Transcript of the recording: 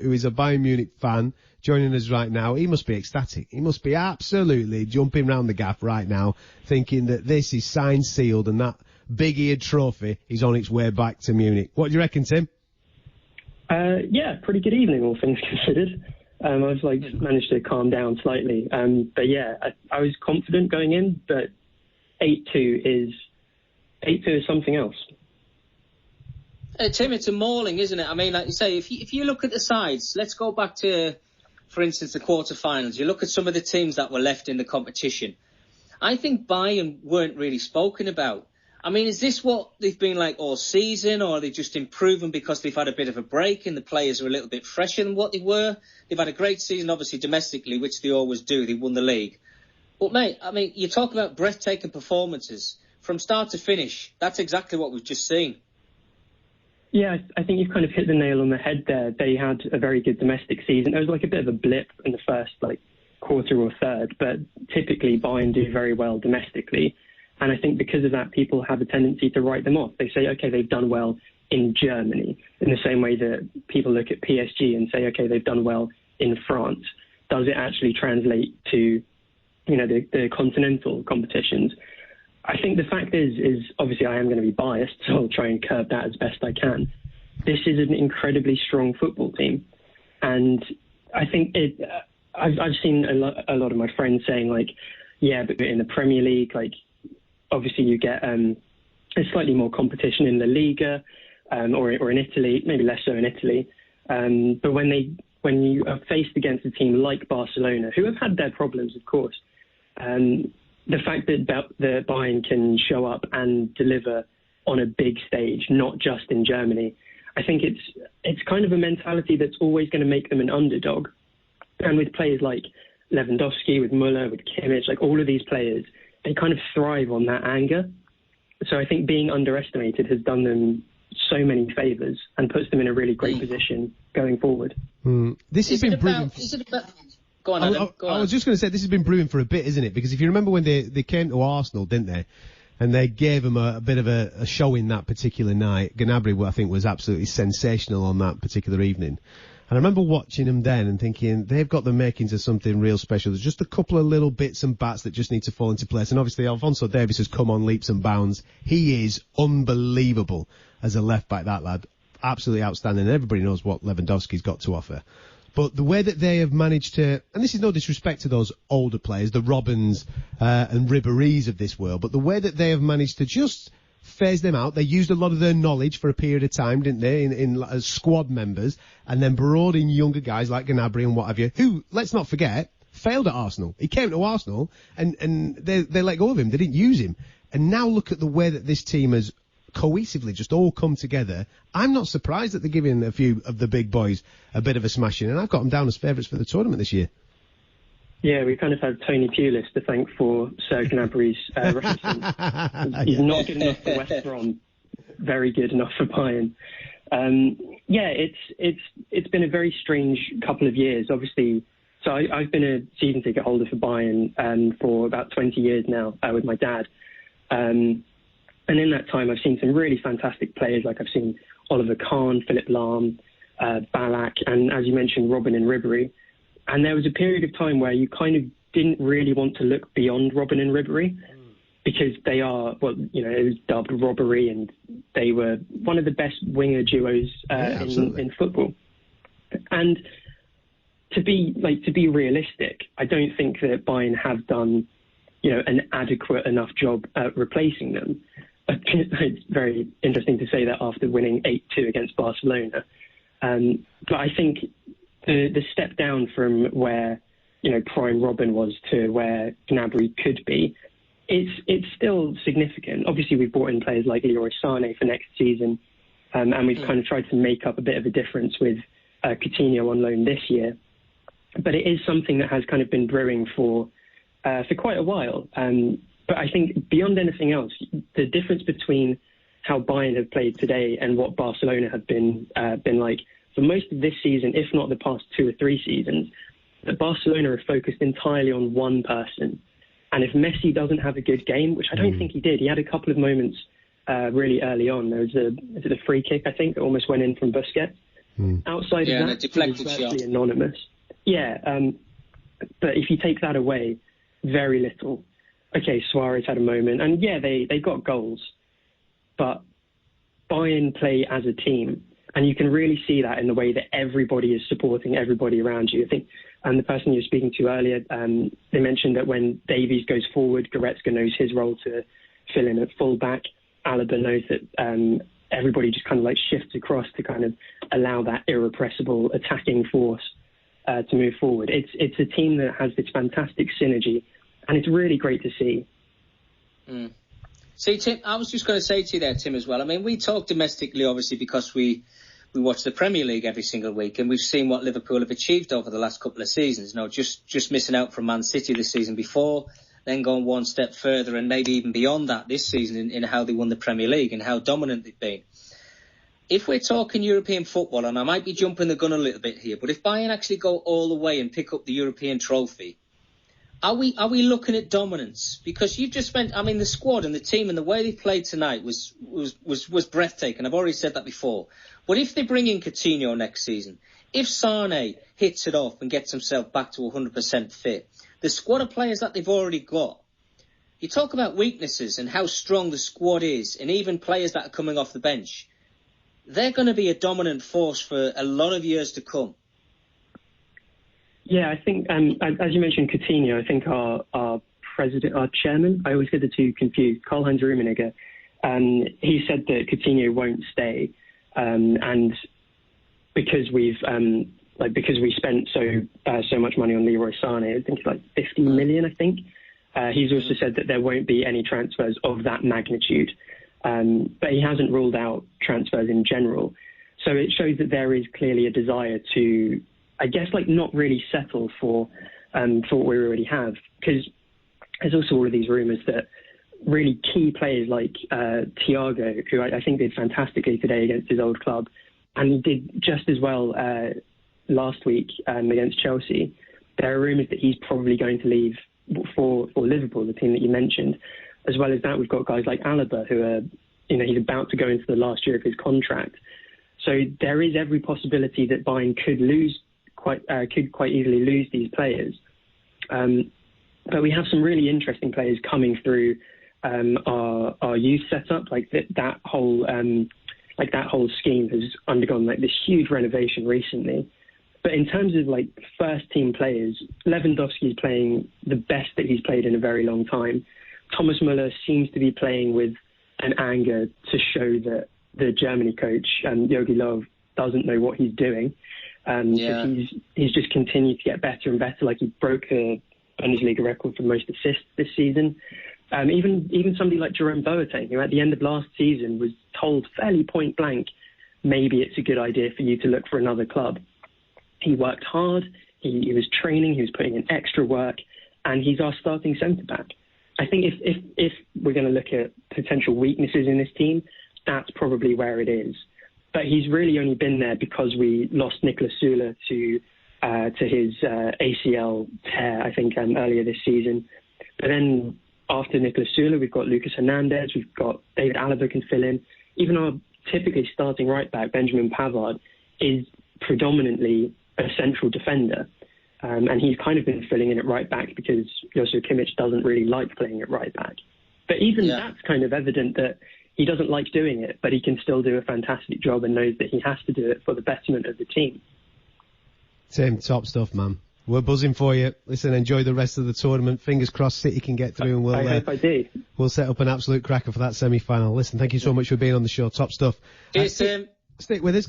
who is a Bayern Munich fan, joining us right now. He must be ecstatic. He must be absolutely jumping round the gaff right now, thinking that this is signed, sealed, and that big-eared trophy is on its way back to Munich. What do you reckon, Tim? Yeah, pretty good evening, all things considered. I was just managed to calm down slightly. But yeah, I was confident going in, but 8-2 is something else. Tim, it's a mauling, isn't it? I mean, like you say, if you look at the sides, let's go back to, for instance, the quarterfinals. You look at some of the teams that were left in the competition. I think Bayern weren't really spoken about. I mean, is this what they've been like all season, or are they just improving because they've had a bit of a break and the players are a little bit fresher than what they were? They've had a great season, obviously, domestically, which they always do. They won the league. But, mate, I mean, you talk about breathtaking performances. From start to finish, that's exactly what we've just seen. Yeah, I think you've kind of hit the nail on the head there. They had a very good domestic season. It was like a bit of a blip in the first quarter or third, but typically Bayern do very well domestically. And I think because of that, people have a tendency to write them off. They say, okay, they've done well in Germany, in the same way that people look at PSG and say, okay, they've done well in France. Does it actually translate to, the continental competitions? I think the fact is obviously I am going to be biased, so I'll try and curb that as best I can. This is an incredibly strong football team. And I think I've seen a lot of my friends saying, yeah, but in the Premier League, obviously you get a slightly more competition in La Liga or in Italy, maybe less so in Italy. But when you are faced against a team like Barcelona, who have had their problems, of course, the fact that Bayern can show up and deliver on a big stage, not just in Germany, I think it's kind of a mentality that's always going to make them an underdog. And with players like Lewandowski, with Müller, with Kimmich, all of these players, they kind of thrive on that anger. So I think being underestimated has done them so many favours and puts them in a really great position going forward. This has been proven. Go on, Adam. Go on. I was just going to say, this has been brewing for a bit, isn't it? Because if you remember when they came to Arsenal, didn't they? And they gave them a bit of a showing that particular night. Gnabry, I think, was absolutely sensational on that particular evening. And I remember watching them then and thinking, they've got the makings of something real special. There's just a couple of little bits and bats that just need to fall into place. And obviously, Alphonso Davies has come on leaps and bounds. He is unbelievable as a left-back, that lad. Absolutely outstanding. And everybody knows what Lewandowski's got to offer. But the way that they have managed to, and this is no disrespect to those older players, the Robins and Ribéry's of this world, but the way that they have managed to just phase them out, they used a lot of their knowledge for a period of time, didn't they, as squad members, and then brought in younger guys like Gnabry and what have you, who, let's not forget, failed at Arsenal. He came to Arsenal, and they let go of him. They didn't use him. And now look at the way that this team has cohesively just all come together. I'm not surprised that they're giving a few of the big boys a bit of a smashing, and I've got them down as favourites for the tournament this year. Yeah, we kind of had Tony Pulis to thank for Sir Gnabry's references. He's not good enough for West Brom, very good enough for Bayern. Yeah, it's been a very strange couple of years, obviously. So I've been a season ticket holder for Bayern for about 20 years now with my dad. And in that time, I've seen some really fantastic players. I've seen Oliver Kahn, Philipp Lahm, Ballack, and as you mentioned, Robin and Ribéry. And there was a period of time where you kind of didn't really want to look beyond Robin and Ribéry because they are, it was dubbed robbery, and they were one of the best winger duos in football. And to be realistic, I don't think that Bayern have done, an adequate enough job at replacing them. It's very interesting to say that after winning 8-2 against Barcelona. But I think the step down from where, prime Robin was to where Gnabry could be, it's still significant. Obviously, we've brought in players like Leroy Sané for next season, and we've kind of tried to make up a bit of a difference with Coutinho on loan this year. But it is something that has kind of been brewing for quite a while. But I think beyond anything else, the difference between how Bayern have played today and what Barcelona have been like for most of this season, if not the past 2 or 3 seasons, that Barcelona are focused entirely on one person. And if Messi doesn't have a good game, which I don't think he did, he had a couple of moments really early on. There was a free kick, I think, that almost went in from Busquets. Outside of that, it's virtually anonymous. Yeah, but if you take that away, very little. Okay, Suarez had a moment, and yeah, they got goals, but Bayern play as a team, and you can really see that in the way that everybody is supporting everybody around you. I think the person you were speaking to earlier, they mentioned that when Davies goes forward, Goretzka knows his role to fill in at full-back. Alaba knows that everybody just kind of like shifts across to kind of allow that irrepressible attacking force to move forward. It's a team that has this fantastic synergy, and it's really great to see. See, Tim, I was just going to say to you there, Tim, as well. I mean, we talk domestically, obviously, because we watch the Premier League every single week, and we've seen what Liverpool have achieved over the last couple of seasons. You know, just missing out from Man City this season before, then going one step further and maybe even beyond that this season in how they won the Premier League and how dominant they've been. If we're talking European football, and I might be jumping the gun a little bit here, but if Bayern actually go all the way and pick up the European trophy, are we looking at dominance? Because you've just spent, I mean, the squad and the team and the way they played tonight was breathtaking. I've already said that before. But if they bring in Coutinho next season, if Sane hits it off and gets himself back to 100% fit, the squad of players that they've already got, you talk about weaknesses and how strong the squad is, and even players that are coming off the bench, they're going to be a dominant force for a lot of years to come. Yeah, I think, as you mentioned, Coutinho, I think our chairman, I always get the two confused, Karl-Heinz Rummenigge, he said that Coutinho won't stay, and because we spent so much money on Leroy Sané, I think it's like 50 million, I think. He's also said that there won't be any transfers of that magnitude, but he hasn't ruled out transfers in general. So it shows that there is clearly a desire to, I guess, like not really settle for what we already have, because there's also all of these rumours that really key players like Thiago, who I think did fantastically today against his old club, and he did just as well last week against Chelsea. There are rumours that he's probably going to leave for Liverpool, the team that you mentioned. As well as that, we've got guys like Alaba, who are, he's about to go into the last year of his contract. So there is every possibility that Bayern could quite easily lose these players. But we have some really interesting players coming through our youth setup. Like that whole scheme has undergone like this huge renovation recently. But in terms of like first team players, Lewandowski is playing the best that he's played in a very long time. Thomas Müller seems to be playing with an anger to show that the Germany coach, Jogi Löw, doesn't know what he's doing. He's just continued to get better and better. Like he broke the Bundesliga record for most assists this season. Even somebody like Jerome Boateng, who at the end of last season was told fairly point blank, maybe it's a good idea for you to look for another club. He worked hard, he was training, he was putting in extra work, and he's our starting centre-back. I think if we're going to look at potential weaknesses in this team, that's probably where it is. But he's really only been there because we lost Niklas Süle to his ACL tear, I think, earlier this season. But then after Niklas Süle, we've got Lucas Hernandez, we've got David Alaba can fill in. Even our typically starting right-back, Benjamin Pavard, is predominantly a central defender. And he's kind of been filling in at right-back because Joshua Kimmich doesn't really like playing at right-back. But even that's kind of evident that he doesn't like doing it, but he can still do a fantastic job and knows that he has to do it for the betterment of the team. Tim, top stuff, man. We're buzzing for you. Listen, enjoy the rest of the tournament. Fingers crossed City can get through, and I hope I do. We'll set up an absolute cracker for that semi-final. Listen, thank you so much for being on the show. Top stuff. Cheers, Tim. Stick with us.